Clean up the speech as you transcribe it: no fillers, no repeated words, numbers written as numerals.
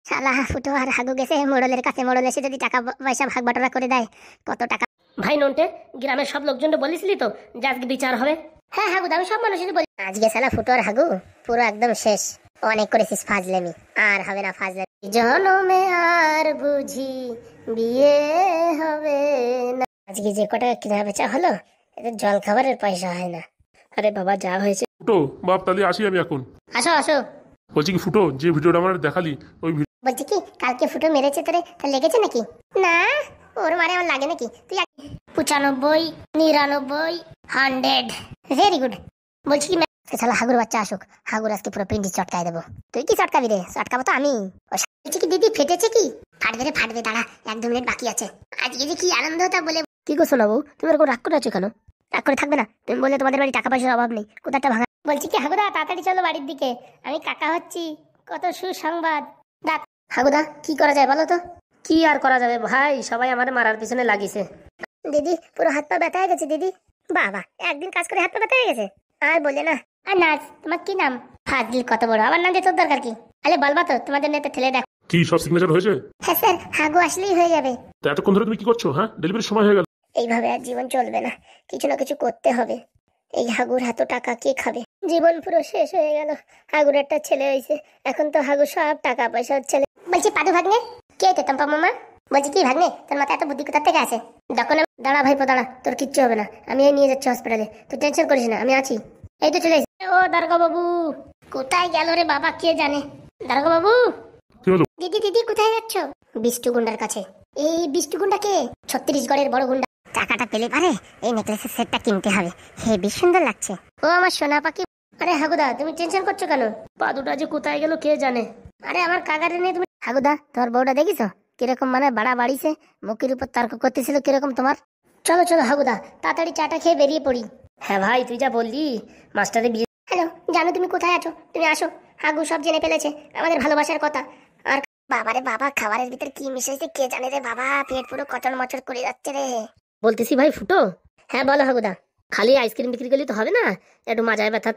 শালা ফুটো আর হাগু গেছে মোড়লের কাছে, মোড়ল এসে যদি টাকা পয়সা ভাগ বাটোয়ারা করে দেয় কত টাকা। ভাই নন্টে, গ্রামের সব লোকজন বলেছিলি তো যে আজকে বিচার হবে? হ্যাঁ হাগু, আমি সব মানুষের বলি আজকে শালা ফুটো আর হাগু পুরো একদম শেষ। অনেক করেছিস ফাজলামি, আর হবে না ফাজলামি। জনমে আর বুঝি বিয়ে হবে না। আজকে যে কটা কিনা বেচা হলো এতে জল খাবারের পয়সা হয় না। আরে বাবা, যা হয়েছে। ফুটো বাপ, তাহলে আসি আমি এখন। আসো আসো। বলছি কি ফুটো, যে ভিডিওটা আমার দেখালি ওই বলছি কি কালকে ফুটো মেরেছে তোরে, তা লেগেছে নাকি? না, ওর মারে আমার লাগে নাকি? তুই 95, 99, 100, ভেরি গুড। বলছি কি শালা হাগুর বাচ্চা আসুক, হাগুর আজকে পুরো পিন্ডি চটকায় দেবো। তুই কি চটকাবি রে? চটকাবো তো আমি। বলছি কি দিদি ফেটেছে কি? ফাটবে রে ফাটবে, দাঁড়া 1-2 মিনিট বাকি আছে। আজকে যে কি আনন্দ তা বলে। কি করছো না বউ, তুমি এরকম রাগ করে আছো কেন? রাগ করে থাকবে না? তুমি বললে তোমাদের বাড়ি টাকা পয়সার অভাব নেই, কোথাটা ভাঙা। বলছি কি হাগুদা তাড়াতাড়ি চলো বাড়ির দিকে, আমি কাকা হচ্ছি। কত সুসংবাদ। হাগুদা কি করা যায় বলো তো? কি আর করা যাবে ভাই, সবাই আমার মারার পিছনে লাগিয়েছে। দিদি পুরো হাত পা ব্যথা হয়ে গেছে দিদি। বাবা, একদিন কাজ করে হাত পা ব্যথা হয়ে গেছে? আর বলে না। আর নাচ, তোমার কি নাম? ফাজিল কত বড়, আমার নাম দিয়ে তোর দরকার কি? আরে বলবা তো, তোমাদের নেতা ঠেলে দেখ। কি সব সিগনেচার হয়েছে? হ্যাঁ স্যার, হাগু আসলেই হয়ে যাবে। তা এতক্ষণ ধরে তুমি কি করছো? হ্যাঁ, ডেলিভারির সময় হয়ে গেল। এইভাবে আর জীবন চলবে না, কিছু না কিছু করতে হবে। এই হাগুর এত টাকা কে খাবে? জীবন পুরো শেষ হয়ে গেল। হাগুর একটা ছেলে হয়েছে, এখন তো হাগু সব টাকা পয়সার ছেলে। বলছি পাদু ভাগ্নে, কে এটা টম্পা মামা? বলছি কি ভাগ্নে, তোর মাথায় এত বুদ্ধি কোথা থেকে আসে? যখন দাঁড়া ভাইপো দাঁড়া, তোর কিচ্ছু হবে না, আমি এই নিয়ে যাচ্ছি হসপিটালে, তুই টেনশন করিস না, আমি আছি। এই তো চলে এসেছি। ও দারোগা বাবু, কোথায় গেল রে বাবা কে জানে? দারোগা বাবু। কি হলো? দিদি দিদি কোথায় যাচ্ছ? বিষ্টু গুন্ডার কাছে। এই বিষ্টু গুন্ডা কে? 36গড়ের বড় গুন্ডা। টাকাটা পেলে পারে এই নেকলেসের সেটটা কিনতে হবে, হেবি সুন্দর লাগছে। ও আমার সোনা পাখি। আরে হাগুদা তুমি টেনশন করছো কেন? পাদুটা যে কোথায় গেল কে জানে। আরে আমার কাকারে নিয়ে তুমি। হাগুদা তোমার বউটা দেখিছো কিরকম মানে বাড়া বাড়িছে, মুখের উপর তর্ক করতেছিল কিরকম তোমার। চলো চলো হাগুদা, তাড়াতাড়ি চাটা খেয়ে বেরিয়ে পড়ি। হ্যাঁ ভাই, তুই যা বললি মাস্টারে বিয়ে। হ্যালো, জানো তুমি কোথায় আছো? তুমি আসো, হাগু সব জেনে ফেলেছে আমাদের ভালোবাসার কথা। আর বাবারে বাবা, খাবারের ভিতর কি মিশাইছে কে জানে রে বাবা, পেট পুরো কচর মচর করে যাচ্ছে রে। বলতেছি ভাই ফুটো, হ্যাঁ বলো হাগুদা। খালি আইসক্রিম বিক্রি করলে তো হবে না, একটু মাজায় ব্যথা